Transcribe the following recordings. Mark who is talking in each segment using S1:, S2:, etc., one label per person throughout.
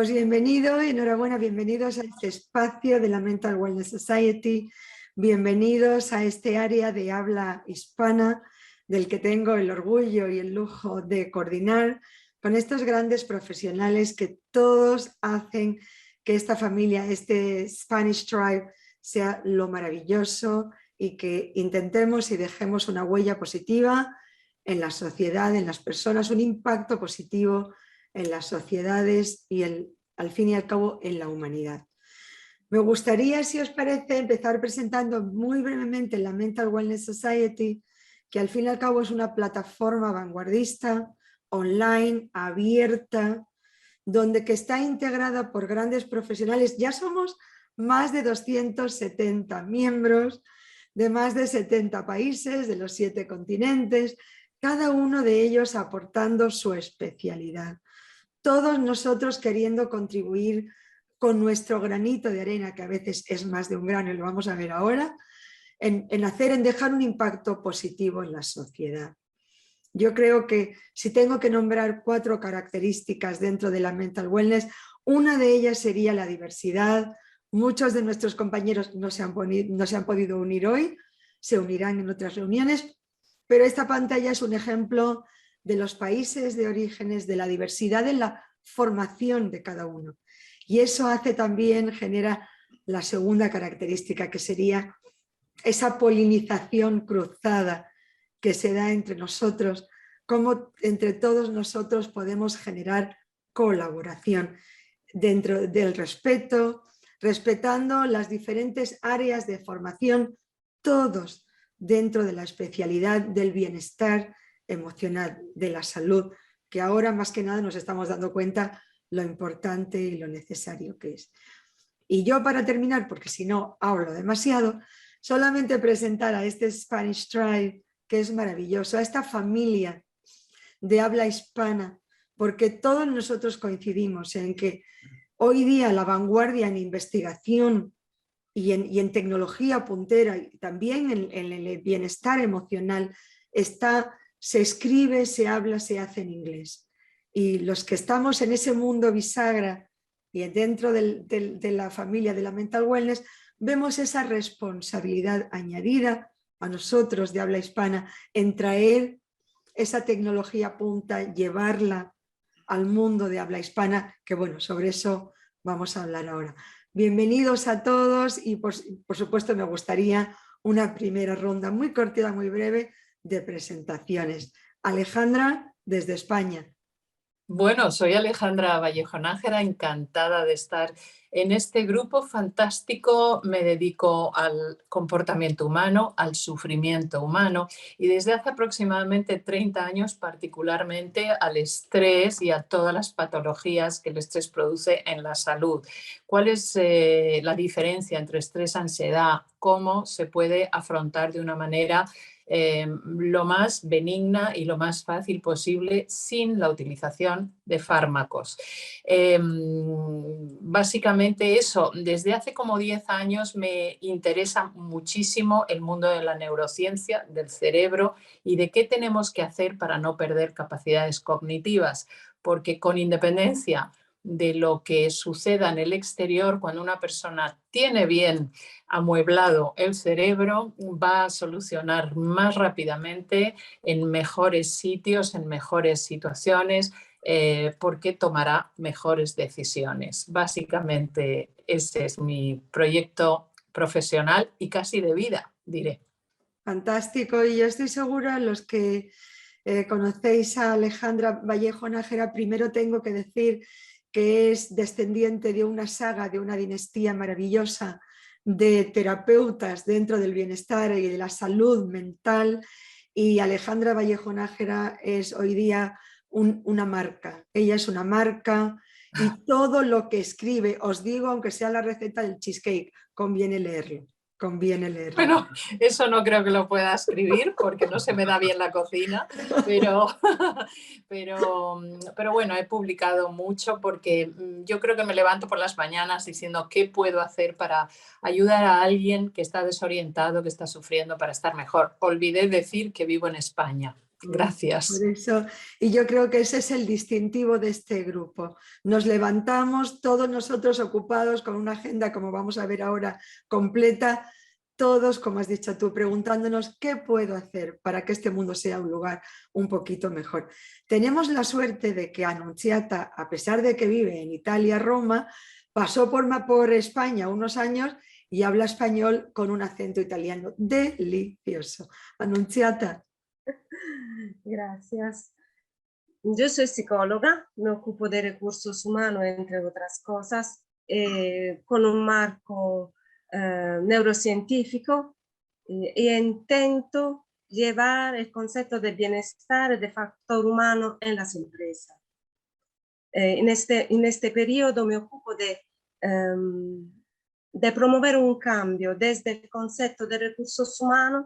S1: Pues bienvenido, enhorabuena, bienvenidos a este espacio de la Mental Wellness Society, bienvenidos a este área de habla hispana del que tengo el orgullo y el lujo de coordinar con estos grandes profesionales que todos hacen que esta familia, este Spanish Tribe, sea lo maravilloso y que intentemos y dejemos una huella positiva en la sociedad, en las personas, un impacto positivo en las sociedades y al fin y al cabo en la humanidad. Me gustaría, si os parece, empezar presentando muy brevemente la Mental Wellness Society, que al fin y al cabo es una plataforma vanguardista, online, abierta, donde que está integrada por grandes profesionales. Ya somos más de 270 miembros de más de 70 países, de los 7 continentes, cada uno de ellos aportando su especialidad. Todos nosotros queriendo contribuir con nuestro granito de arena, que a veces es más de un grano y lo vamos a ver ahora, en dejar un impacto positivo en la sociedad. Yo creo que si tengo que nombrar 4 características dentro de la Mental Wellness, una de ellas sería la diversidad. Muchos de nuestros compañeros no se han podido unir hoy, se unirán en otras reuniones, pero esta pantalla es un ejemplo de los países de orígenes, de la diversidad en la formación de cada uno. Y eso hace también, genera la segunda característica, que sería esa polinización cruzada que se da entre nosotros, cómo entre todos nosotros podemos generar colaboración dentro del respeto, respetando las diferentes áreas de formación, todos dentro de la especialidad del bienestar emocional, de la salud, que ahora más que nada nos estamos dando cuenta lo importante y lo necesario que es. Y yo, para terminar, porque si no hablo demasiado, solamente presentar a este Spanish Tribe, que es maravilloso, a esta familia de habla hispana, porque todos nosotros coincidimos en que hoy día la vanguardia en investigación y en tecnología puntera y también en el bienestar emocional se escribe, se habla, se hace en inglés. Y los que estamos en ese mundo bisagra y dentro de la familia de la Mental Wellness, vemos esa responsabilidad añadida a nosotros de habla hispana en traer esa tecnología punta, llevarla al mundo de habla hispana, que bueno, sobre eso vamos a hablar ahora. Bienvenidos a todos y por supuesto me gustaría una primera ronda muy cortita, muy breve de presentaciones. Alejandra, desde España.
S2: Bueno, soy Alejandra Vallejo Nájera, encantada de estar en este grupo fantástico. Me dedico al comportamiento humano, al sufrimiento humano y desde hace aproximadamente 30 años particularmente al estrés y a todas las patologías que el estrés produce en la salud. ¿Cuál es la diferencia entre estrés y ansiedad? ¿Cómo se puede afrontar de una manera lo más benigna y lo más fácil posible sin la utilización de fármacos? Básicamente eso, desde hace como 10 años me interesa muchísimo el mundo de la neurociencia, del cerebro y de qué tenemos que hacer para no perder capacidades cognitivas, porque con independencia de lo que suceda en el exterior, cuando una persona tiene bien amueblado el cerebro, va a solucionar más rápidamente en mejores sitios, en mejores situaciones, porque tomará mejores decisiones. Básicamente ese es mi proyecto profesional y casi de vida, diré.
S1: Fantástico, y yo estoy segura, los que conocéis a Alejandra Vallejo Nájera, primero tengo que decir que es descendiente de una saga, de una dinastía maravillosa de terapeutas dentro del bienestar y de la salud mental, y Alejandra Vallejo Nájera es hoy día una marca. Ella es una marca y todo lo que escribe, os digo, aunque sea la receta del cheesecake, conviene leerlo. Conviene leerlo.
S2: Bueno, eso no creo que lo pueda escribir porque no se me da bien la cocina, pero bueno, he publicado mucho porque yo creo que me levanto por las mañanas diciendo qué puedo hacer para ayudar a alguien que está desorientado, que está sufriendo para estar mejor. Olvidé decir que vivo en España. Gracias.
S1: Por eso, y yo creo que ese es el distintivo de este grupo. Nos levantamos todos nosotros ocupados con una agenda, como vamos a ver ahora, completa, todos, como has dicho tú, preguntándonos qué puedo hacer para que este mundo sea un lugar un poquito mejor. Tenemos la suerte de que Annunziata, a pesar de que vive en Italia, Roma, pasó por España unos años y habla español con un acento italiano delicioso. Annunziata.
S3: Gracias. Yo soy psicóloga, me ocupo de recursos humanos, entre otras cosas, con un marco neurocientífico e intento llevar el concepto de bienestar y de factor humano en las empresas. En este periodo me ocupo de promover un cambio desde el concepto de recursos humanos,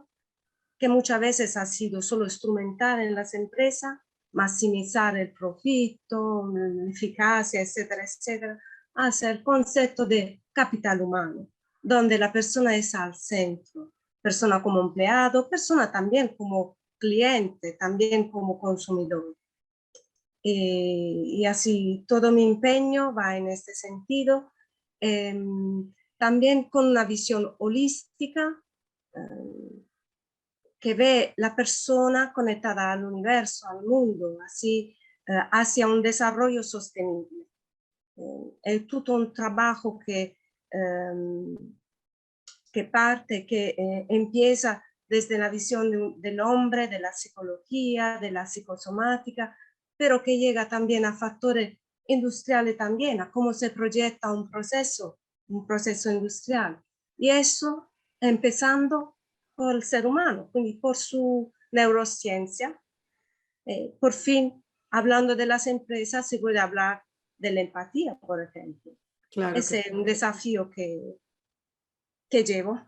S3: que muchas veces ha sido solo instrumental en las empresas, maximizar el profito, la eficacia, etcétera, etcétera, hacia el concepto de capital humano, donde la persona es al centro, persona como empleado, persona también como cliente, también como consumidor. Y así todo mi empeño va en este sentido, también con una visión holística, que ve la persona conectada al universo, al mundo, así hacia un desarrollo sostenible. Es todo un trabajo que parte, que empieza desde la visión del hombre, de la psicología, de la psicosomática, pero que llega también a factores industriales también, a cómo se proyecta un proceso industrial. Y eso empezando por el ser humano, quindi por su neurociencia. Por fin, hablando de las empresas, se puede hablar de la empatía, por ejemplo.
S1: Claro
S3: Ese es un desafío que llevo.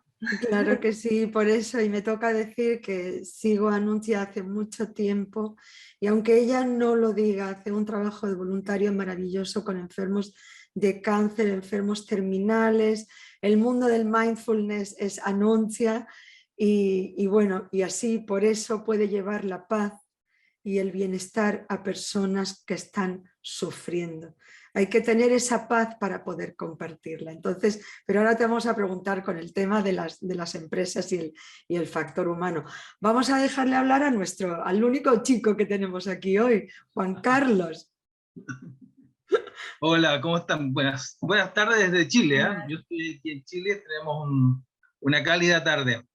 S1: Claro que sí, por eso, y me toca decir que sigo a Anuncia hace mucho tiempo y aunque ella no lo diga, hace un trabajo de voluntario maravilloso con enfermos de cáncer, enfermos terminales. El mundo del mindfulness es Anuncia y bueno, y así por eso puede llevar la paz y el bienestar a personas que están sufriendo. Hay que tener esa paz para poder compartirla. Entonces, pero ahora te vamos a preguntar con el tema de las empresas y el factor humano. Vamos a dejarle hablar al único chico que tenemos aquí hoy, Juan Carlos.
S4: Hola, ¿cómo están? Buenas tardes desde Chile, ¿eh? Yo estoy aquí en Chile, tenemos una cálida tarde.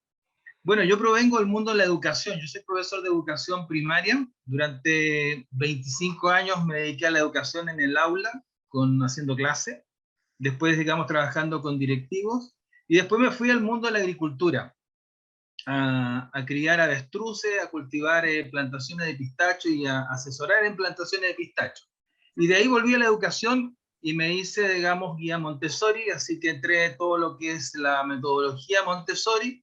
S4: Bueno, yo provengo del mundo de la educación, yo soy profesor de educación primaria. Durante 25 años me dediqué a la educación en el aula, haciendo clase. Después, digamos, trabajando con directivos. Y después me fui al mundo de la agricultura, a criar avestruces, a cultivar plantaciones de pistacho y a asesorar en plantaciones de pistacho. Y de ahí volví a la educación y me hice, digamos, guía Montessori, así que entré en todo lo que es la metodología Montessori.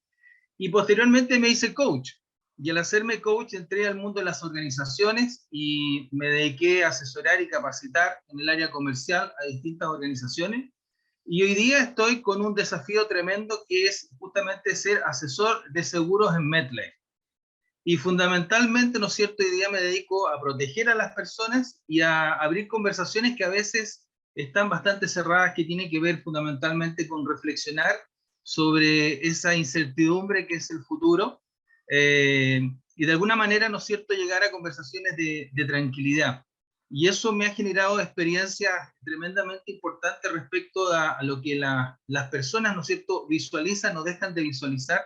S4: Y posteriormente me hice coach. Y al hacerme coach entré al mundo de las organizaciones y me dediqué a asesorar y capacitar en el área comercial a distintas organizaciones. Y hoy día estoy con un desafío tremendo que es justamente ser asesor de seguros en MetLife. Y fundamentalmente, ¿no es cierto?, hoy día me dedico a proteger a las personas y a abrir conversaciones que a veces están bastante cerradas, que tienen que ver fundamentalmente con reflexionar sobre esa incertidumbre que es el futuro, y de alguna manera, ¿no es cierto?, llegar a conversaciones de tranquilidad. Y eso me ha generado experiencias tremendamente importantes respecto a lo que las personas, ¿no es cierto?, visualizan o dejan de visualizar,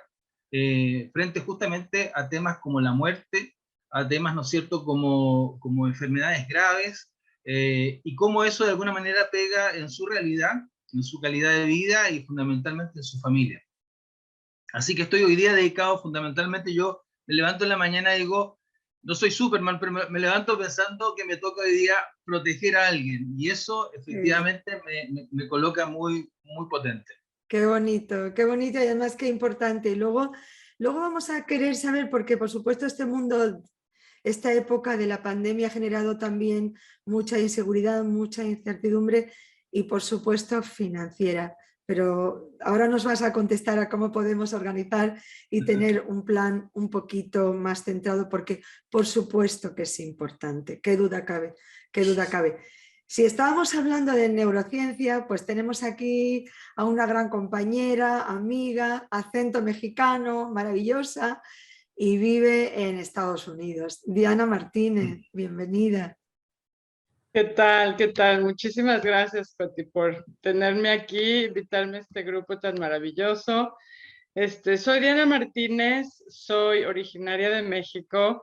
S4: frente justamente a temas como la muerte, a temas, ¿no es cierto?, como enfermedades graves, y cómo eso de alguna manera pega en su realidad, en su calidad de vida y fundamentalmente en su familia. Así que estoy hoy día dedicado fundamentalmente, yo me levanto en la mañana y digo, no soy Superman, pero me levanto pensando que me toca hoy día proteger a alguien, y eso efectivamente me coloca muy, muy potente.
S1: Qué bonito y además qué importante. Y luego vamos a querer saber, porque por supuesto este mundo, esta época de la pandemia ha generado también mucha inseguridad, mucha incertidumbre y por supuesto financiera. pero ahora nos vas a contestar a cómo podemos organizar y tener un plan un poquito más centrado, porque por supuesto que es importante, qué duda cabe, qué duda cabe. Si estábamos hablando de neurociencia, pues tenemos aquí a una gran compañera, amiga, acento mexicano, maravillosa, y vive en Estados Unidos. Diana Martínez, bienvenida.
S5: ¿Qué tal? ¿Qué tal? Muchísimas gracias, Coti, por tenerme aquí, invitarme a este grupo tan maravilloso. Soy Diana Martínez, soy originaria de México.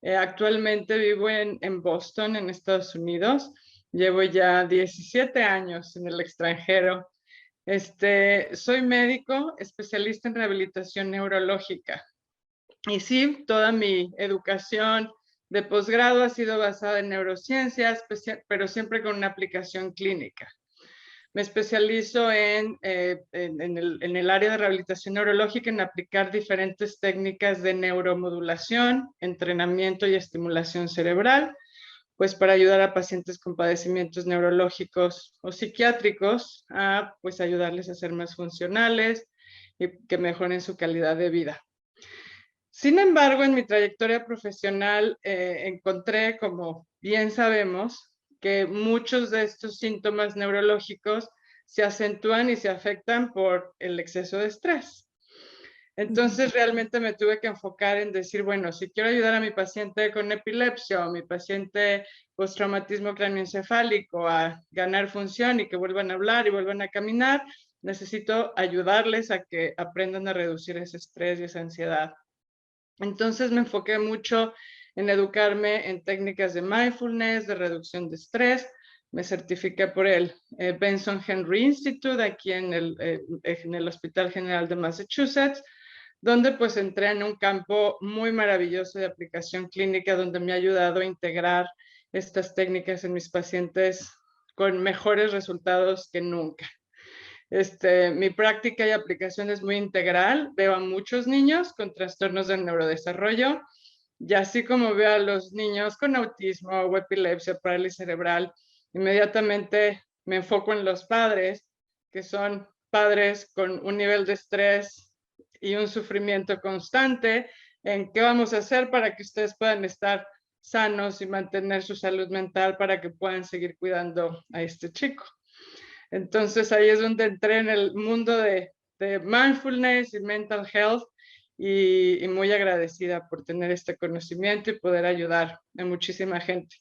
S5: Actualmente vivo en Boston, en Estados Unidos. Llevo ya 17 años en el extranjero. Soy médico, especialista en rehabilitación neurológica. Y sí, toda mi educación de posgrado ha sido basada en neurociencias, pero siempre con una aplicación clínica. Me especializo en el área de rehabilitación neurológica, en aplicar diferentes técnicas de neuromodulación, entrenamiento y estimulación cerebral, pues para ayudar a pacientes con padecimientos neurológicos o psiquiátricos a pues ayudarles a ser más funcionales y que mejoren su calidad de vida. Sin embargo, en mi trayectoria profesional encontré, como bien sabemos, que muchos de estos síntomas neurológicos se acentúan y se afectan por el exceso de estrés. Entonces realmente me tuve que enfocar en decir, bueno, si quiero ayudar a mi paciente con epilepsia o mi paciente postraumatismo craneoencefálico a ganar función y que vuelvan a hablar y vuelvan a caminar, necesito ayudarles a que aprendan a reducir ese estrés y esa ansiedad. Entonces me enfoqué mucho en educarme en técnicas de mindfulness, de reducción de estrés. Me certifiqué por el Benson Henry Institute aquí en el Hospital General de Massachusetts, donde pues entré en un campo muy maravilloso de aplicación clínica, donde me ha ayudado a integrar estas técnicas en mis pacientes con mejores resultados que nunca. Mi práctica y aplicación es muy integral. Veo a muchos niños con trastornos del neurodesarrollo y así como veo a los niños con autismo o epilepsia, parálisis cerebral, inmediatamente me enfoco en los padres, que son padres con un nivel de estrés y un sufrimiento constante, en qué vamos a hacer para que ustedes puedan estar sanos y mantener su salud mental para que puedan seguir cuidando a este chico. Entonces ahí es donde entré en el mundo de mindfulness y mental health y muy agradecida por tener este conocimiento y poder ayudar a muchísima gente.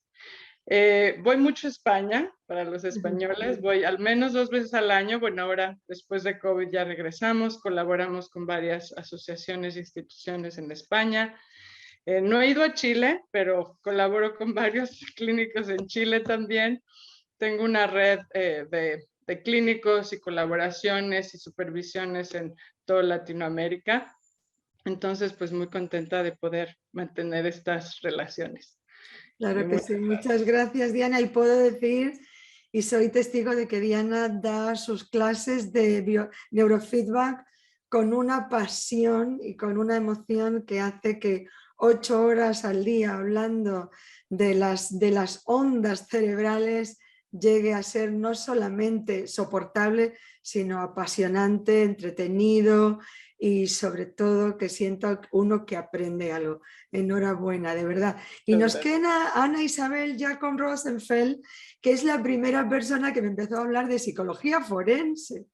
S5: Voy mucho a España, para los españoles, voy al menos 2 veces al año. Bueno, ahora después de COVID ya regresamos, colaboramos con varias asociaciones e instituciones en España. No he ido a Chile, pero colaboro con varios clínicos en Chile también. Tengo una red de clínicos y colaboraciones y supervisiones en toda Latinoamérica. Entonces, pues muy contenta de poder mantener estas relaciones.
S1: Claro que sí, muchas gracias, Diana. Y puedo decir, y soy testigo de que Diana da sus clases de neurofeedback con una pasión y con una emoción que hace que 8 horas al día hablando de las ondas cerebrales llegue a ser no solamente soportable, sino apasionante, entretenido y sobre todo que sienta uno que aprende algo. Enhorabuena, de verdad. Y nos queda Ana Isabel Jacob Rosenfeld, que es la primera persona que me empezó a hablar de psicología forense.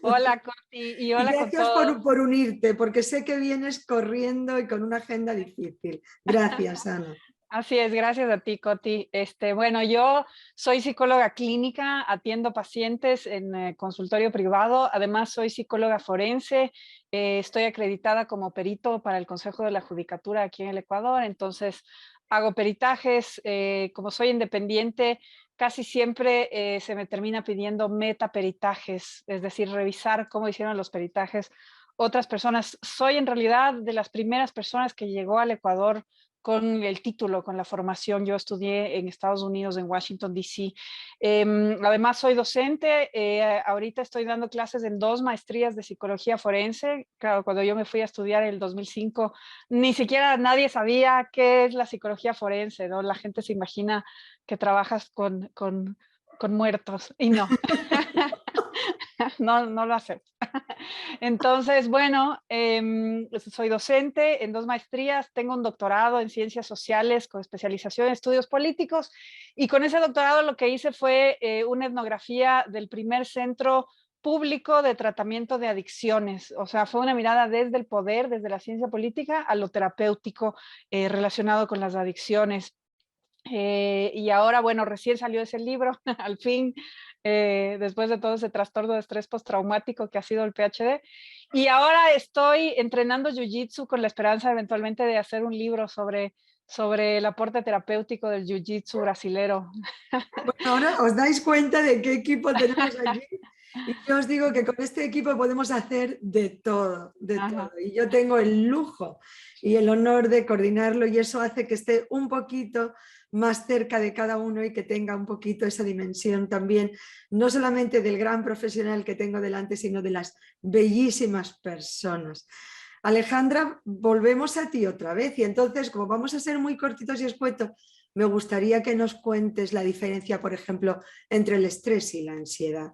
S6: Hola, Coti, y hola con
S1: gracias
S6: todos.
S1: por unirte, porque sé que vienes corriendo y con una agenda difícil. Gracias, Ana.
S6: Así es, gracias a ti, Coti. Bueno, yo soy psicóloga clínica, atiendo pacientes en consultorio privado, además soy psicóloga forense, estoy acreditada como perito para el Consejo de la Judicatura aquí en el Ecuador, entonces hago peritajes, como soy independiente, casi siempre se me termina pidiendo metaperitajes, es decir, revisar cómo hicieron los peritajes otras personas. Soy en realidad de las primeras personas que llegó al Ecuador con el título, con la formación. Yo estudié en Estados Unidos, en Washington, D.C. Además, soy docente. Ahorita estoy dando clases en 2 maestrías de psicología forense. Claro, cuando yo me fui a estudiar en el 2005, ni siquiera nadie sabía qué es la psicología forense, ¿no? La gente se imagina que trabajas con muertos y no. no lo acepto. Entonces, bueno, soy docente en 2 maestrías, tengo un doctorado en ciencias sociales con especialización en estudios políticos, y con ese doctorado lo que hice fue una etnografía del primer centro público de tratamiento de adicciones. O sea, fue una mirada desde el poder, desde la ciencia política, a lo terapéutico relacionado con las adicciones. Y ahora, bueno, recién salió ese libro, al fin, después de todo ese trastorno de estrés postraumático que ha sido el PhD. Y ahora estoy entrenando Jiu-Jitsu con la esperanza eventualmente de hacer un libro sobre el aporte terapéutico del Jiu-Jitsu brasilero.
S1: Bueno, ahora os dais cuenta de qué equipo tenemos aquí. Y yo os digo que con este equipo podemos hacer de todo, de todo. Y yo tengo el lujo y el honor de coordinarlo, y eso hace que esté un poquito más cerca de cada uno y que tenga un poquito esa dimensión también, no solamente del gran profesional que tengo delante, sino de las bellísimas personas. Alejandra, volvemos a ti otra vez, y entonces, como vamos a ser muy cortitos y escuetos, me gustaría que nos cuentes la diferencia, por ejemplo, entre el estrés y la ansiedad.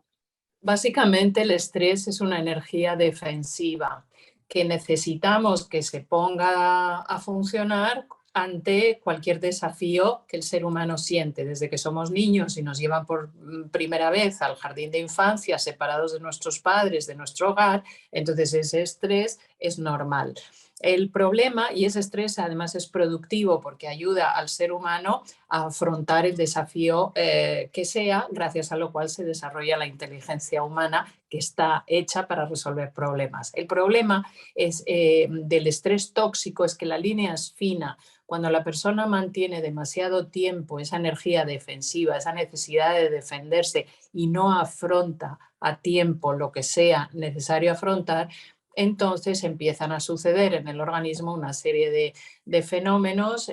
S2: Básicamente el estrés es una energía defensiva que necesitamos que se ponga a funcionar ante cualquier desafío que el ser humano siente. Desde que somos niños y nos llevan por primera vez al jardín de infancia, separados de nuestros padres, de nuestro hogar, entonces ese estrés es normal. El problema, y ese estrés además es productivo porque ayuda al ser humano a afrontar el desafío que sea, gracias a lo cual se desarrolla la inteligencia humana, que está hecha para resolver problemas. El problema es, del estrés tóxico, es que la línea es fina. Cuando la persona mantiene demasiado tiempo esa energía defensiva, esa necesidad de defenderse, y no afronta a tiempo lo que sea necesario afrontar, entonces empiezan a suceder en el organismo una serie de fenómenos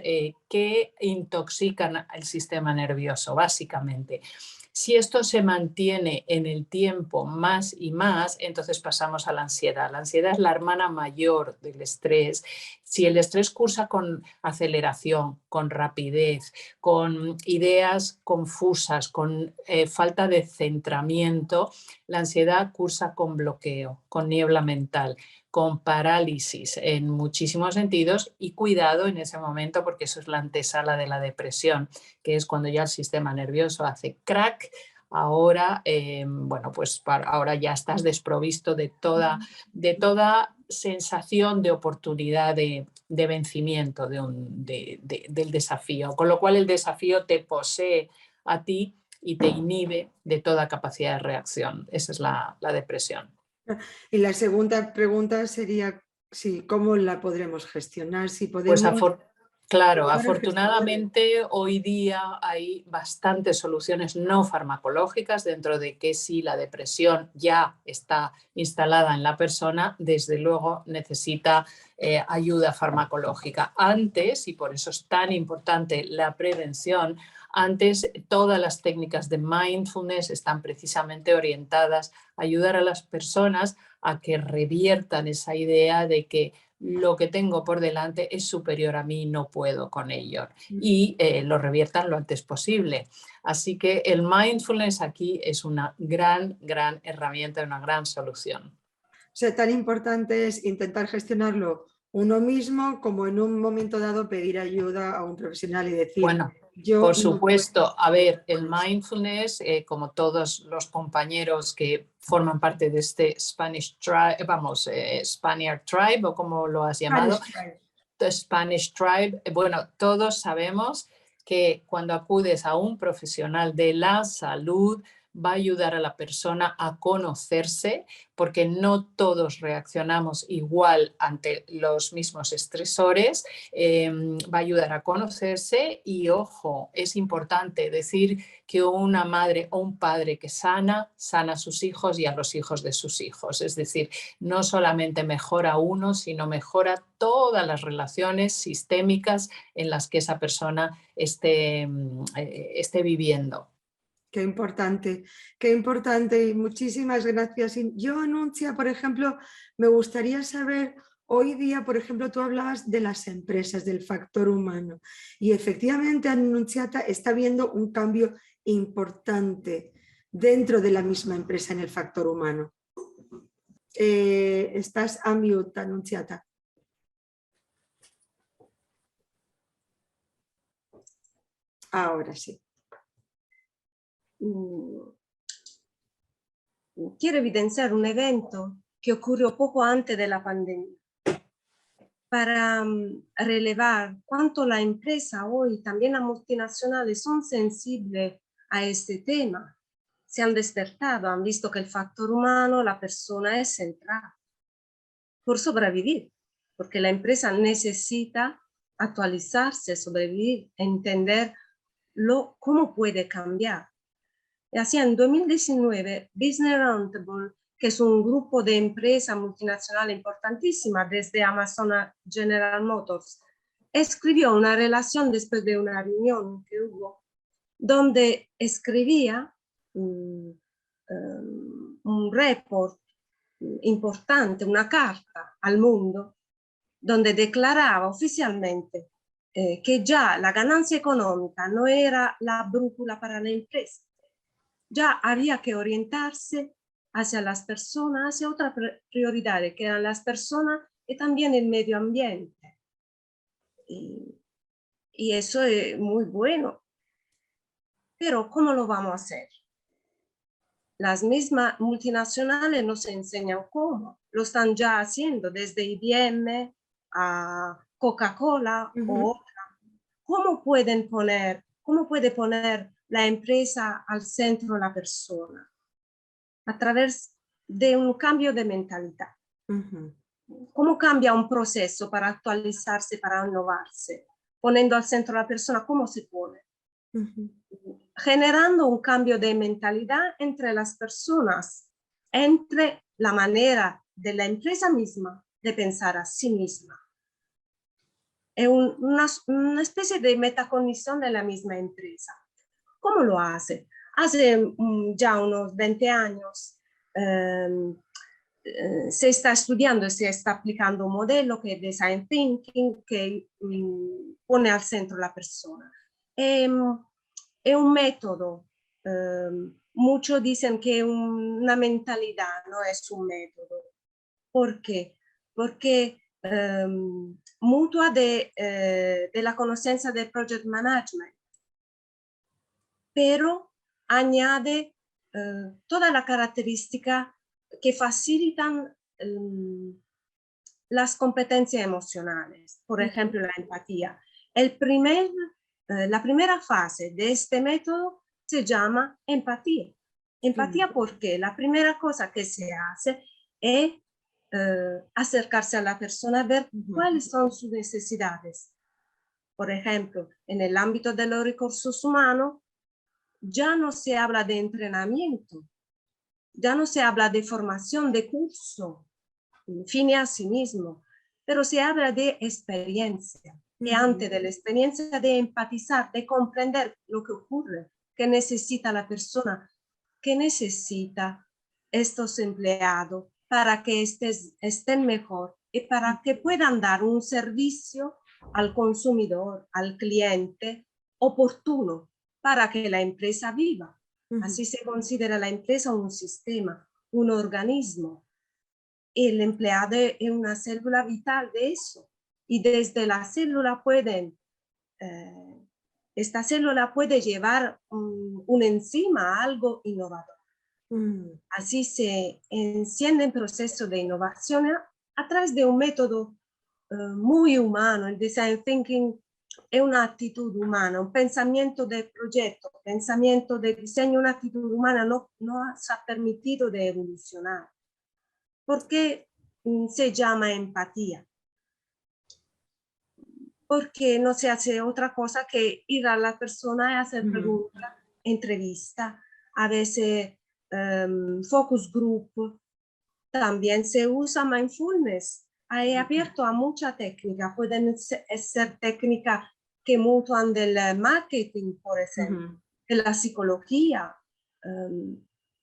S2: que intoxican el sistema nervioso, básicamente. Si esto se mantiene en el tiempo más y más, entonces pasamos a la ansiedad. La ansiedad es la hermana mayor del estrés. Si el estrés cursa con aceleración, con rapidez, con ideas confusas, con falta de centramiento, la ansiedad cursa con bloqueo, con niebla mental, con parálisis en muchísimos sentidos, y cuidado en ese momento, porque eso es la antesala de la depresión, que es cuando ya el sistema nervioso hace crack. Ahora, bueno, pues ahora ya estás desprovisto de toda sensación de oportunidad de vencimiento del desafío, con lo cual el desafío te posee a ti y te inhibe de toda capacidad de reacción. Esa es la depresión.
S1: Y la segunda pregunta sería, sí, ¿cómo la podremos gestionar? Si podemos...
S2: Pues claro, afortunadamente hoy día hay bastantes soluciones no farmacológicas, dentro de que si la depresión ya está instalada en la persona, desde luego necesita ayuda farmacológica. Antes, y por eso es tan importante la prevención, antes todas las técnicas de mindfulness están precisamente orientadas a ayudar a las personas a que reviertan esa idea de que lo que tengo por delante es superior a mí y no puedo con ello, y lo reviertan lo antes posible. Así que el mindfulness aquí es una gran herramienta, una gran solución.
S1: O sea, tan importante es intentar gestionarlo uno mismo, como en un momento dado pedir ayuda a un profesional y decir...
S2: Bueno, por supuesto, a ver, el mindfulness, como todos los compañeros que forman parte de este Spanish Tribe, Spaniard Tribe, o como lo has llamado, Spanish Tribe, bueno, todos sabemos que cuando acudes a un profesional de la salud, va a ayudar a la persona a conocerse, porque no todos reaccionamos igual ante los mismos estresores. Va a ayudar a conocerse y, ojo, es importante decir que una madre o un padre que sana a sus hijos y a los hijos de sus hijos. Es decir, no solamente mejora uno, sino mejora todas las relaciones sistémicas en las que esa persona esté viviendo.
S1: Qué importante, y muchísimas gracias. Yo, Anuncia, por ejemplo, me gustaría saber, hoy día, por ejemplo, tú hablabas de las empresas, del factor humano, y efectivamente, Annunziata, está habiendo un cambio importante dentro de la misma empresa en el factor humano. Estás unmute, Annunziata. Ahora sí.
S3: Quiero evidenciar un evento que ocurrió poco antes de la pandemia para relevar cuánto la empresa hoy, también las multinacionales, son sensibles a este tema. Se han despertado, han visto que el factor humano, la persona es central por sobrevivir, porque la empresa necesita actualizarse, sobrevivir, entender cómo puede cambiar. Y así en 2019, Business Roundtable, que es un grupo de empresas multinacionales importantísimas desde Amazon a General Motors, escribió una relación después de una reunión que hubo, donde escribía un report importante, una carta al mundo, donde declaraba oficialmente que ya la ganancia económica no era la brújula para la empresa. Ya había que orientarse hacia las personas, hacia otras prioridades, que eran las personas y también el medio ambiente. Y eso es muy bueno. Pero ¿cómo lo vamos a hacer? Las mismas multinacionales nos enseñan cómo. Lo están ya haciendo, desde IBM a Coca-Cola o otra. ¿Cómo puede poner la empresa al centro de la persona? A través de un cambio de mentalidad. ¿Cómo cambia un proceso para actualizarse, para innovarse? Poniendo al centro a la persona, ¿cómo se pone? Generando un cambio de mentalidad entre las personas, entre la manera de la empresa misma de pensar a sí misma. Es una especie de metacognición de la misma empresa. ¿Cómo lo hace? Hace ya unos 20 años se está estudiando y se está aplicando un modelo que es Design Thinking, que pone al centro la persona. Es un método. Muchos dicen que una mentalidad no es un método. ¿Por qué? Porque mutua de la conocencia del project management, pero añade toda la característica que facilitan las competencias emocionales, por ejemplo, la empatía. La primera fase de este método se llama empatía. Empatía porque la primera cosa que se hace es acercarse a la persona, ver cuáles son sus necesidades. Por ejemplo, en el ámbito de los recursos humanos, ya no se habla de entrenamiento, ya no se habla de formación, de curso, fin a sí mismo, pero se habla de experiencia. Y antes de la experiencia de empatizar, de comprender lo que ocurre, qué necesita la persona, qué necesita estos empleados para que estén mejor y para que puedan dar un servicio al consumidor, al cliente oportuno para que la empresa viva. Así se considera la empresa un sistema, un organismo. El empleado es una célula vital de eso. Y desde la célula esta célula puede llevar una enzima a algo innovador. Así se enciende el proceso de innovación a través de un método muy humano. El design thinking es una actitud humana, un pensamiento de proyecto, pensamiento de diseño, una actitud humana no se ha permitido de evolucionar. ¿Por qué se llama empatía? Porque no se hace otra cosa que ir a la persona y hacer preguntas, entrevista, a veces focus group. También se usa mindfulness. Hay abierto a mucha técnica. Pueden ser técnicas que mutan del marketing, por ejemplo, de la psicología,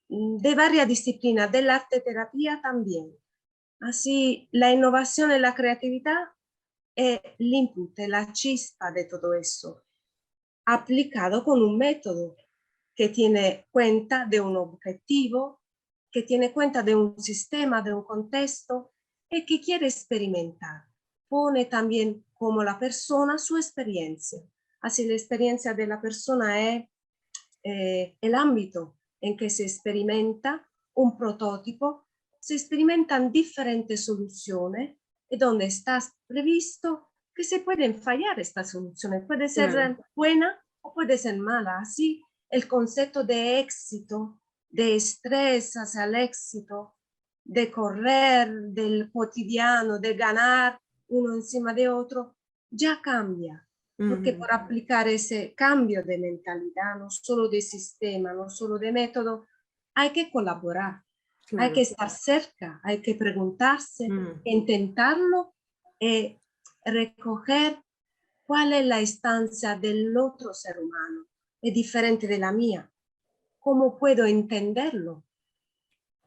S3: de varias disciplinas, de la arte terapia también. Así, la innovación y la creatividad es el input, la chispa de todo eso, aplicado con un método. que tiene cuenta de un objetivo, que tiene cuenta de un sistema, de un contexto y que quiere experimentar. Pone también como la persona su experiencia. Así la experiencia de la persona es el ámbito en que se experimenta un prototipo, se experimentan diferentes soluciones y donde está previsto que se pueden fallar estas soluciones. Puede ser buena o puede ser mala. Así el concepto de éxito, de estrés hacia el éxito, de correr, del cotidiano, de ganar uno encima de otro, ya cambia. Porque por aplicar ese cambio de mentalidad, no solo de sistema, no solo de método, hay que colaborar, hay que estar cerca, hay que preguntarse, intentarlo y recoger cuál es la instancia del otro ser humano, es diferente de la mía. ¿Cómo puedo entenderlo?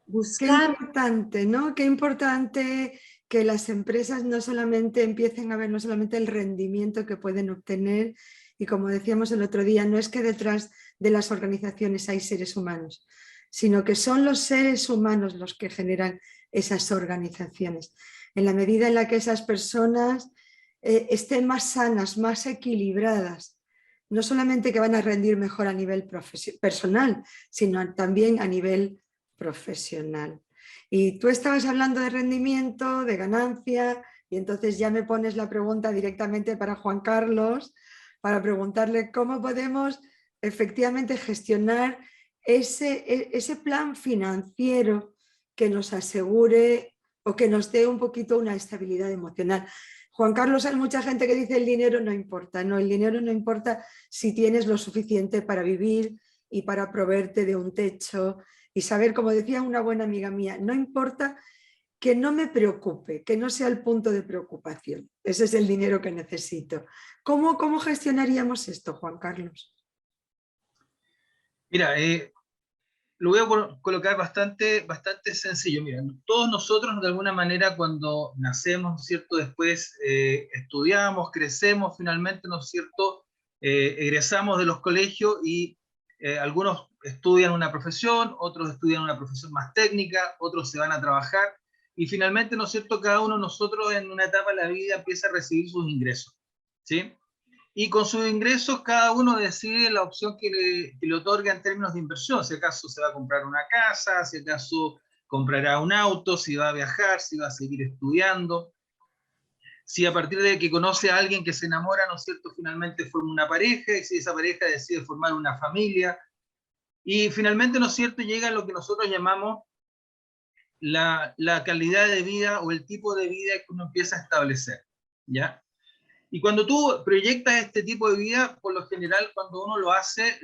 S3: Buscar.
S1: Qué importante, ¿no? Qué importante que las empresas no solamente empiecen a ver no solamente el rendimiento que pueden obtener, y como decíamos el otro día, no es que detrás de las organizaciones hay seres humanos, sino que son los seres humanos los que generan esas organizaciones. En la medida en la que esas personas estén más sanas, más equilibradas, no solamente que van a rendir mejor a nivel personal, sino también a nivel profesional. Y tú estabas hablando de rendimiento, de ganancia, y entonces ya me pones la pregunta directamente para Juan Carlos, para preguntarle cómo podemos efectivamente gestionar ese plan financiero que nos asegure o que nos dé un poquito una estabilidad emocional. Juan Carlos, hay mucha gente que dice el dinero no importa. No, el dinero no importa si tienes lo suficiente para vivir y para proveerte de un techo y saber, como decía una buena amiga mía, no importa que no me preocupe, que no sea el punto de preocupación. Ese es el dinero que necesito. ¿Cómo gestionaríamos esto, Juan Carlos?
S4: Mira, lo voy a colocar bastante sencillo. Mira, todos nosotros de alguna manera cuando nacemos, ¿no es cierto? Después estudiamos, crecemos, finalmente, ¿no es cierto? Egresamos de los colegios y algunos estudian una profesión, otros estudian una profesión más técnica, otros se van a trabajar y finalmente, ¿no es cierto? Cada uno de nosotros en una etapa de la vida empieza a recibir sus ingresos, ¿sí? Y con sus ingresos cada uno decide la opción que le otorga en términos de inversión, si acaso se va a comprar una casa, si acaso comprará un auto, si va a viajar, si va a seguir estudiando, si a partir de que conoce a alguien que se enamora, ¿no es cierto?, finalmente forma una pareja, y si esa pareja decide formar una familia, y finalmente, ¿no es cierto?, llega a lo que nosotros llamamos la calidad de vida o el tipo de vida que uno empieza a establecer, ¿ya? Y cuando tú proyectas este tipo de vida, por lo general, cuando uno lo hace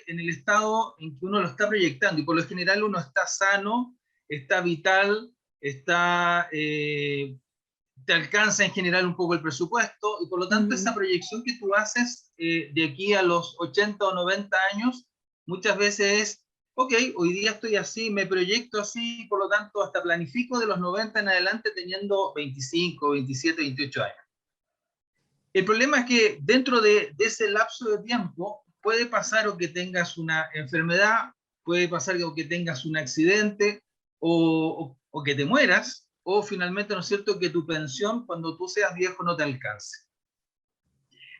S4: en el estado en que uno lo está proyectando. Y por lo general uno está sano, está vital, te alcanza en general un poco el presupuesto. Y por lo tanto, esa proyección que tú haces de aquí a los 80 o 90 años, muchas veces es, ok, hoy día estoy así, me proyecto así, y por lo tanto, hasta planifico de los 90 en adelante teniendo 25, 27, 28 años. El problema es que dentro de ese lapso de tiempo puede pasar o que tengas una enfermedad, puede pasar o que tengas un accidente o que te mueras, o finalmente, ¿no es cierto?, que tu pensión cuando tú seas viejo no te alcance.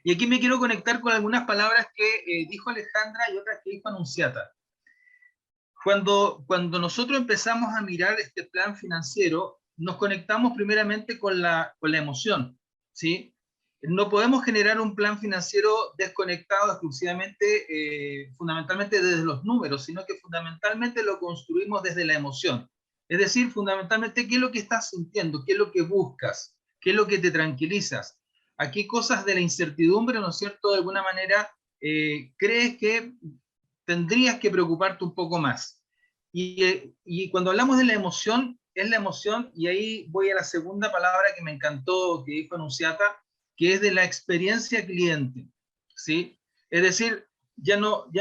S4: Y aquí me quiero conectar con algunas palabras que dijo Alejandra y otras que dijo Anunciata. Cuando nosotros empezamos a mirar este plan financiero, nos conectamos primeramente con la emoción, ¿sí? No podemos generar un plan financiero desconectado exclusivamente, fundamentalmente desde los números, sino que fundamentalmente lo construimos desde la emoción. Es decir, fundamentalmente, ¿qué es lo que estás sintiendo? ¿Qué es lo que buscas? ¿Qué es lo que te tranquilizas? ¿A qué cosas de la incertidumbre, ¿no es cierto?, de alguna manera crees que tendrías que preocuparte un poco más? Y cuando hablamos de la emoción, es la emoción, y ahí voy a la segunda palabra que me encantó, que dijo Anunciata, que es de la experiencia cliente, ¿sí? Es decir, ya no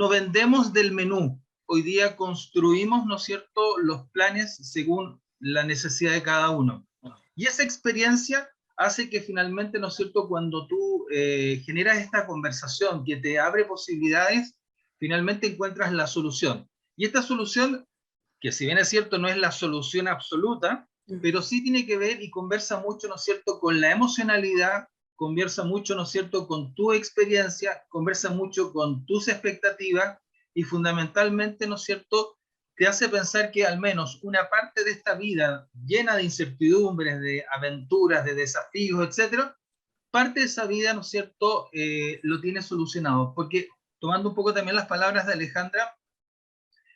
S4: vendemos del menú, hoy día construimos, ¿no es cierto?, los planes según la necesidad de cada uno. Y esa experiencia hace que finalmente, ¿no es cierto?, cuando tú generas esta conversación que te abre posibilidades, finalmente encuentras la solución. Y esta solución, que si bien es cierto no es la solución absoluta, pero sí tiene que ver y conversa mucho, ¿no es cierto?, con la emocionalidad, conversa mucho, ¿no es cierto?, con tu experiencia, conversa mucho con tus expectativas y fundamentalmente, ¿no es cierto?, te hace pensar que al menos una parte de esta vida llena de incertidumbres, de aventuras, de desafíos, etcétera, parte de esa vida, ¿no es cierto?, lo tienes solucionado. Porque, tomando un poco también las palabras de Alejandra,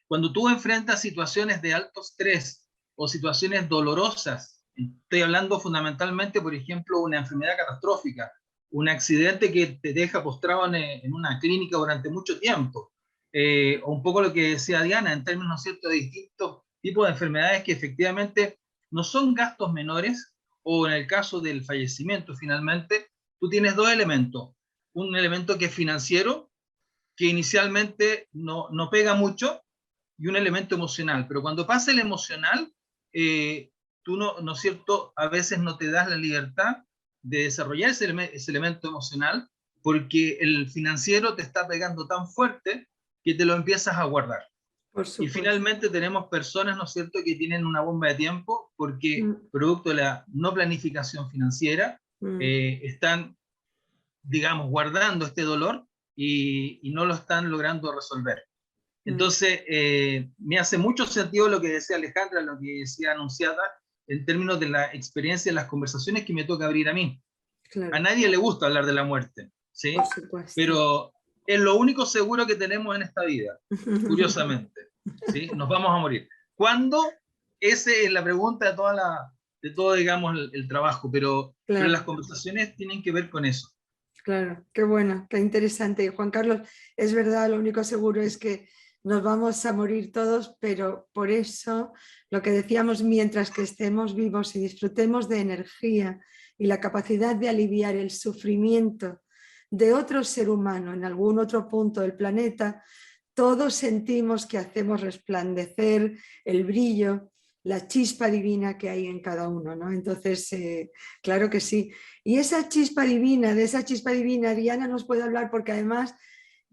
S4: cuando tú enfrentas situaciones de alto estrés o situaciones dolorosas, estoy hablando fundamentalmente, por ejemplo, una enfermedad catastrófica, un accidente que te deja postrado en una clínica durante mucho tiempo, o un poco lo que decía Diana, en términos, ¿no es cierto?, de distintos tipos de enfermedades que efectivamente no son gastos menores, o en el caso del fallecimiento, finalmente, tú tienes dos elementos. Un elemento que es financiero, que inicialmente no pega mucho, y un elemento emocional. Pero cuando pasa el emocional, tú ¿no es cierto?, a veces no te das la libertad de desarrollar ese elemento emocional, porque el financiero te está pegando tan fuerte que te lo empiezas a guardar.
S1: Por
S4: Y
S1: supuesto.
S4: finalmente tenemos personas, ¿no es cierto?, que tienen una bomba de tiempo porque, producto de la no planificación financiera, están, digamos, guardando este dolor y no lo están logrando resolver. Entonces, me hace mucho sentido lo que decía Alejandra, lo que decía Anunciada, en términos de la experiencia, de las conversaciones que me toca abrir a mí.
S1: Claro.
S4: A nadie le gusta hablar de la muerte, ¿sí?
S1: Por supuesto.
S4: Pero es lo único seguro que tenemos en esta vida, curiosamente, ¿sí? Nos vamos a morir. ¿Cuándo? Esa es la pregunta de todo, digamos, el trabajo, pero las conversaciones tienen que ver con eso.
S1: Claro, qué bueno, qué interesante. Juan Carlos, es verdad, lo único seguro es que nos vamos a morir todos, pero por eso lo que decíamos, mientras que estemos vivos y disfrutemos de energía y la capacidad de aliviar el sufrimiento de otro ser humano en algún otro punto del planeta, todos sentimos que hacemos resplandecer el brillo, la chispa divina que hay en cada uno, ¿no? Entonces, claro que sí. Y esa chispa divina, de esa chispa divina, Diana nos puede hablar porque además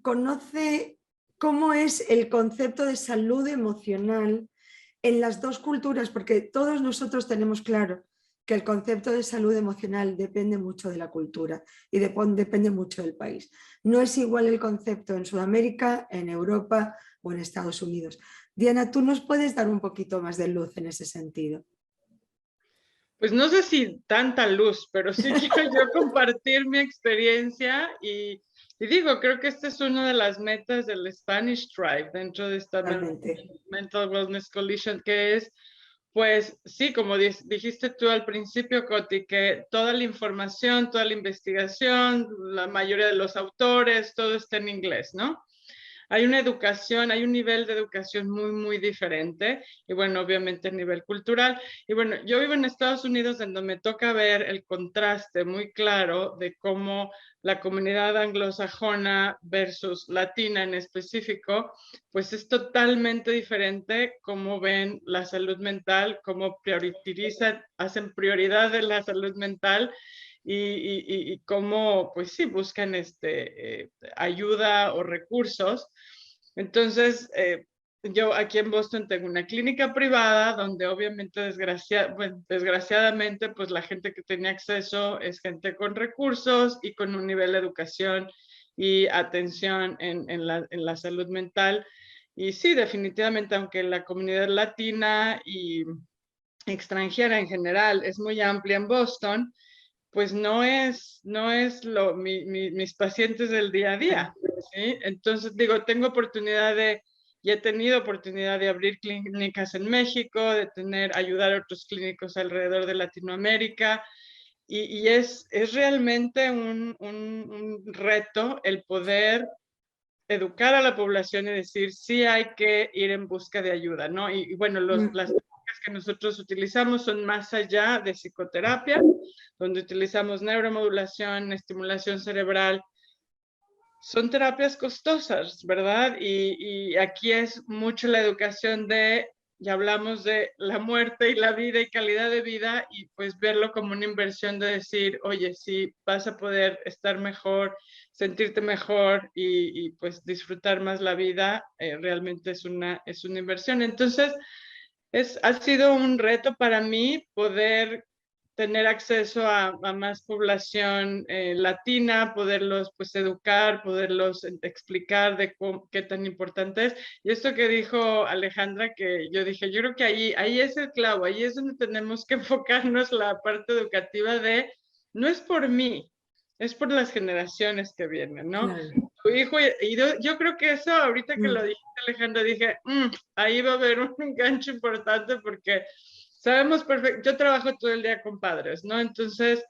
S1: conoce cómo es el concepto de salud emocional en las dos culturas, porque todos nosotros tenemos claro que el concepto de salud emocional depende mucho de la cultura y depende mucho del país. No es igual el concepto en Sudamérica, en Europa o en Estados Unidos. Diana, ¿tú nos puedes dar un poquito más de luz en ese sentido?
S5: Pues no sé si tanta luz, pero sí quiero yo compartir mi experiencia y digo, creo que esta es una de las metas del Spanish Tribe dentro de esta Mental Wellness Coalition, que es, pues sí, como dijiste tú al principio, Coti, que toda la información, toda la investigación, la mayoría de los autores, todo está en inglés, ¿no? Hay una educación, hay un nivel de educación muy, muy diferente y bueno, obviamente el nivel cultural. Y bueno, yo vivo en Estados Unidos donde me toca ver el contraste muy claro de cómo la comunidad anglosajona versus latina en específico, pues es totalmente diferente cómo ven la salud mental, cómo priorizan, hacen prioridad de la salud mental y cómo, pues sí, buscan ayuda o recursos. Entonces, yo aquí en Boston tengo una clínica privada donde obviamente desgraciadamente pues la gente que tenía acceso es gente con recursos y con un nivel de educación y atención en la salud mental. Y sí, definitivamente, aunque la comunidad latina y extranjera en general es muy amplia en Boston, pues no es mis pacientes del día a día, ¿sí? Entonces, digo, y he tenido oportunidad de abrir clínicas en México, de ayudar a otros clínicos alrededor de Latinoamérica, y es realmente un reto el poder educar a la población y decir, sí hay que ir en busca de ayuda, ¿no? Y bueno, las técnicas que nosotros utilizamos son más allá de psicoterapia, donde utilizamos neuromodulación, estimulación cerebral. Son terapias costosas, ¿verdad? Y aquí es mucho la educación de y hablamos de la muerte y la vida y calidad de vida, y pues verlo como una inversión de decir, oye, sí, vas a poder estar mejor, sentirte mejor y pues disfrutar más la vida, realmente es una inversión. Entonces, ha sido un reto para mí poder tener acceso a más población latina, poderlos pues educar, poderlos explicar de qué tan importante es. Y esto que dijo Alejandra, que yo dije, yo creo que ahí es el clavo, ahí es donde tenemos que enfocarnos la parte educativa de, no es por mí, es por las generaciones que vienen, ¿no?
S1: Claro.
S5: Tu hijo, y yo creo que eso, ahorita que lo dijiste, Alejandra, dije, ahí va a haber un gancho importante porque sabemos perfecto, yo trabajo todo el día con padres, ¿no? Entonces,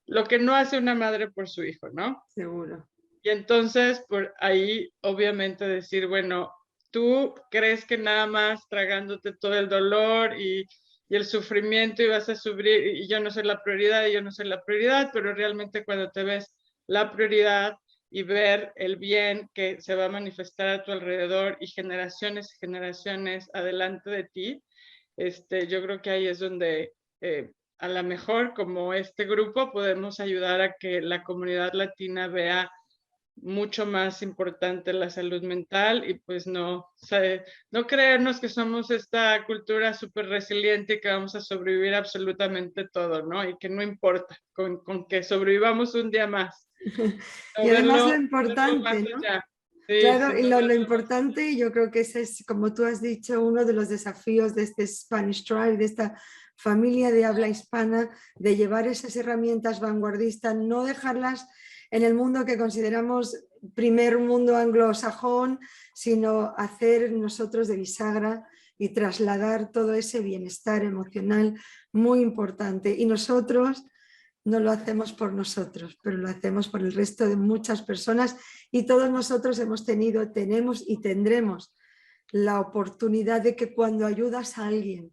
S5: lo que no hace una madre por su hijo, ¿no?
S1: Seguro.
S5: Y entonces, por ahí, obviamente decir, bueno, tú crees que nada más tragándote todo el dolor y el sufrimiento y vas a sufrir, y yo no soy la prioridad, y yo no soy la prioridad, pero realmente cuando te ves la prioridad y ver el bien que se va a manifestar a tu alrededor y generaciones y generaciones adelante de ti, yo creo que ahí es donde a lo mejor como este grupo podemos ayudar a que la comunidad latina vea mucho más importante la salud mental y pues no creernos que somos esta cultura súper resiliente y que vamos a sobrevivir absolutamente todo, ¿no? Y que no importa, con que sobrevivamos un día más.
S1: Y además lo
S5: Verlo
S1: importante,
S5: más
S1: ¿no?
S5: allá. Sí,
S1: Claro,
S5: sí,
S1: y
S5: no
S1: lo
S5: verlo
S1: importante, y yo creo que ese es, como tú has dicho, uno de los desafíos de este Spanish Tribe, de esta familia de habla hispana, de llevar esas herramientas vanguardistas, no dejarlas en el mundo que consideramos primer mundo anglosajón, sino hacer nosotros de bisagra y trasladar todo ese bienestar emocional muy importante. Y nosotros no lo hacemos por nosotros, pero lo hacemos por el resto de muchas personas y todos nosotros hemos tenido, tenemos y tendremos la oportunidad de que cuando ayudas a alguien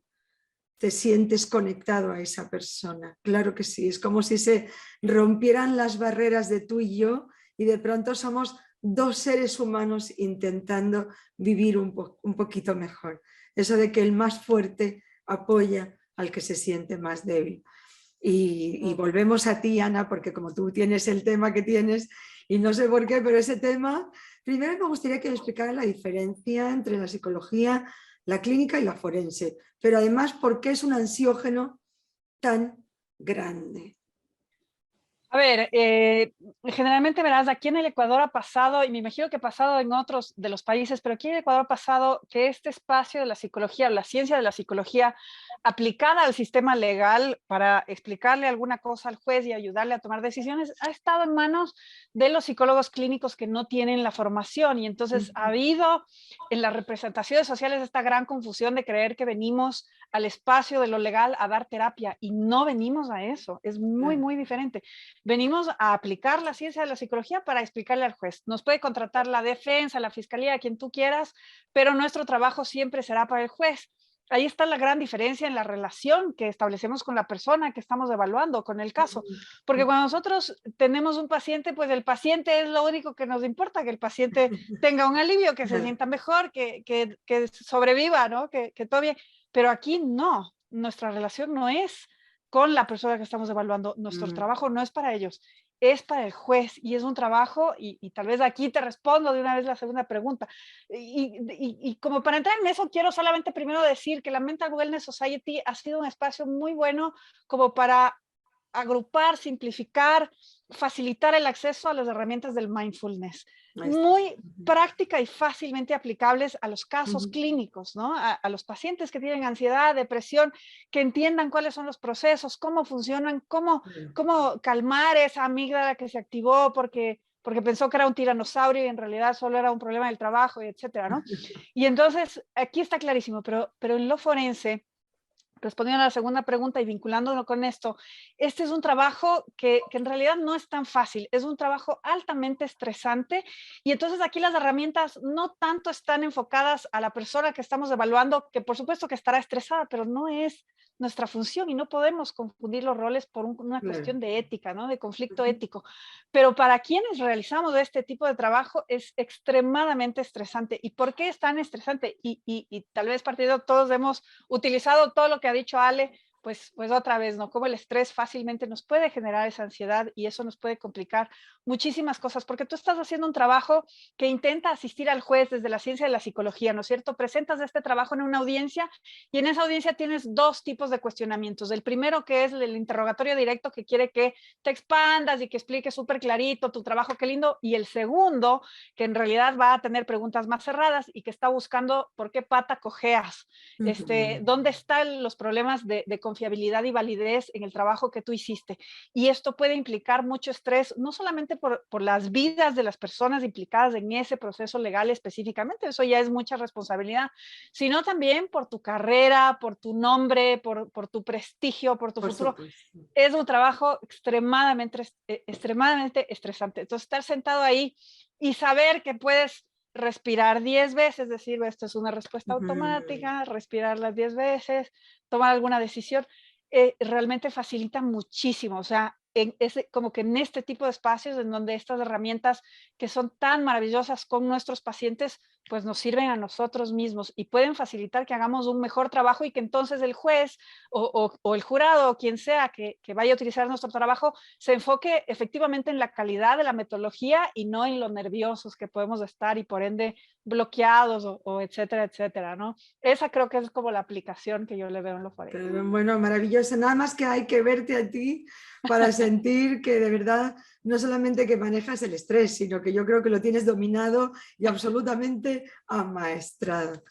S1: te sientes conectado a esa persona. Claro que sí, es como si se rompieran las barreras de tú y yo y de pronto somos dos seres humanos intentando vivir un poquito mejor. Eso de que el más fuerte apoya al que se siente más débil. Y volvemos a ti, Ana, porque como tú tienes el tema que tienes, y no sé por qué, pero ese tema, primero me gustaría que me explicara la diferencia entre la psicología, la clínica y la forense, pero además, ¿por qué es un ansiógeno tan grande?
S6: A ver, generalmente verás, aquí en el Ecuador ha pasado, y me imagino que ha pasado en otros de los países, pero aquí en el Ecuador ha pasado que este espacio de la psicología, la ciencia de la psicología aplicada al sistema legal para explicarle alguna cosa al juez y ayudarle a tomar decisiones, ha estado en manos de los psicólogos clínicos que no tienen la formación. Y entonces ha habido en las representaciones sociales esta gran confusión de creer que venimos al espacio de lo legal a dar terapia, y no venimos a eso, es muy, muy diferente. Venimos a aplicar la ciencia de la psicología para explicarle al juez. Nos puede contratar la defensa, la fiscalía, quien tú quieras, pero nuestro trabajo siempre será para el juez. Ahí está la gran diferencia en la relación que establecemos con la persona que estamos evaluando, con el caso. Porque cuando nosotros tenemos un paciente, pues el paciente es lo único que nos importa, que el paciente tenga un alivio, que se sienta mejor, que sobreviva, ¿no? Que todo bien. Pero aquí no, nuestra relación no es con la persona que estamos evaluando. Nuestro trabajo no es para ellos, es para el juez, y es un trabajo, y tal vez aquí te respondo de una vez la segunda pregunta. Y como para entrar en eso, quiero solamente primero decir que la Mental Wellness Society ha sido un espacio muy bueno como para agrupar, simplificar, facilitar el acceso a las herramientas del mindfulness. Muy práctica y fácilmente aplicables a los casos clínicos, ¿no? A los pacientes que tienen ansiedad, depresión, que entiendan cuáles son los procesos, cómo funcionan, cómo calmar esa amígdala que se activó porque pensó que era un tiranosaurio y en realidad solo era un problema del trabajo, etcétera, ¿no? Y entonces, aquí está clarísimo, pero en lo forense, respondiendo a la segunda pregunta y vinculándolo con esto, este es un trabajo que en realidad no es tan fácil, es un trabajo altamente estresante y entonces aquí las herramientas no tanto están enfocadas a la persona que estamos evaluando, que por supuesto que estará estresada, pero no es nuestra función y no podemos confundir los roles por una cuestión de ética, ¿no? De conflicto ético. Pero para quienes realizamos este tipo de trabajo es extremadamente estresante. ¿Y por qué es tan estresante? Y tal vez partido todos hemos utilizado todo lo que ha dicho Ale, pues otra vez, ¿no? Como el estrés fácilmente nos puede generar esa ansiedad y eso nos puede complicar muchísimas cosas, porque tú estás haciendo un trabajo que intenta asistir al juez desde la ciencia de la psicología, ¿no es cierto? Presentas este trabajo en una audiencia y en esa audiencia tienes dos tipos de cuestionamientos. El primero, que es el interrogatorio directo, que quiere que te expandas y que expliques súper clarito tu trabajo, qué lindo, y el segundo, que en realidad va a tener preguntas más cerradas y que está buscando por qué pata cojeas, dónde están los problemas de confiabilidad y validez en el trabajo que tú hiciste. Y esto puede implicar mucho estrés, no solamente por las vidas de las personas implicadas en ese proceso legal específicamente, eso ya es mucha responsabilidad, sino también por tu carrera, por tu nombre, por tu prestigio, por tu futuro. Supuesto. Es un trabajo extremadamente estresante. Entonces, estar sentado ahí y saber que puedes respirar 10 veces, decir, esto es una respuesta automática, respirarlas 10 veces, tomar alguna decisión, realmente facilita muchísimo. O sea, como que en este tipo de espacios en donde estas herramientas que son tan maravillosas con nuestros pacientes, pues nos sirven a nosotros mismos y pueden facilitar que hagamos un mejor trabajo y que entonces el juez o el jurado o quien sea que vaya a utilizar nuestro trabajo se enfoque efectivamente en la calidad de la metodología y no en lo nerviosos que podemos estar y por ende bloqueados o etcétera, etcétera, ¿no? Esa creo que es como la aplicación que yo le veo en lo forense.
S1: Bueno, maravilloso. Nada más que hay que verte a ti para sentir que de verdad no solamente que manejas el estrés, sino que yo creo que lo tienes dominado y absolutamente amaestrado.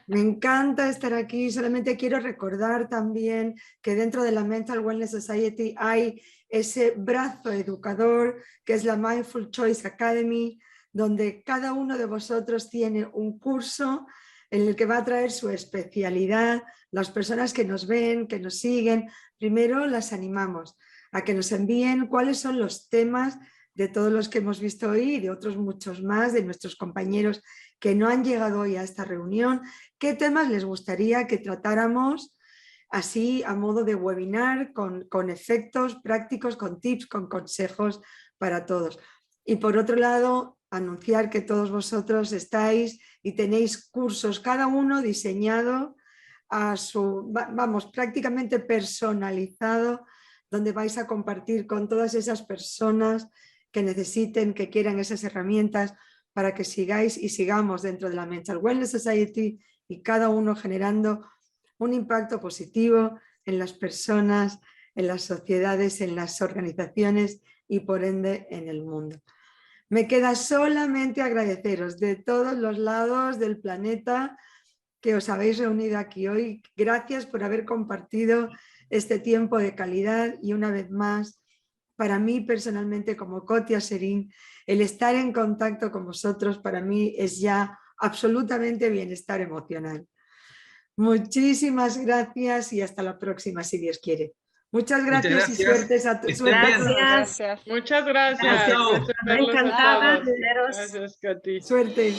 S1: Me encanta estar aquí. Solamente quiero recordar también que dentro de la Mental Wellness Society hay ese brazo educador que es la Mindful Choice Academy, donde cada uno de vosotros tiene un curso en el que va a traer su especialidad. Las personas que nos ven, que nos siguen, primero las animamos a que nos envíen cuáles son los temas de todos los que hemos visto hoy y de otros muchos más, de nuestros compañeros que no han llegado hoy a esta reunión, qué temas les gustaría que tratáramos así a modo de webinar, con efectos prácticos, con tips, con consejos para todos. Y por otro lado, anunciar que todos vosotros estáis y tenéis cursos, cada uno diseñado a su, vamos, prácticamente personalizado, donde vais a compartir con todas esas personas que necesiten, que quieran esas herramientas para que sigáis y sigamos dentro de la Mental Wellness Society y cada uno generando un impacto positivo en las personas, en las sociedades, en las organizaciones y por ende en el mundo. Me queda solamente agradeceros de todos los lados del planeta que os habéis reunido aquí hoy. Gracias por haber compartido este tiempo de calidad y una vez más, para mí personalmente como Cotia Serín, el estar en contacto con vosotros para mí es ya absolutamente bienestar emocional. Muchísimas gracias y hasta la próxima si Dios quiere. Muchas gracias y suertes a todos.
S3: Gracias.
S5: Muchas gracias.
S3: Encantada de veros.
S5: Gracias, Katy.
S1: Suerte.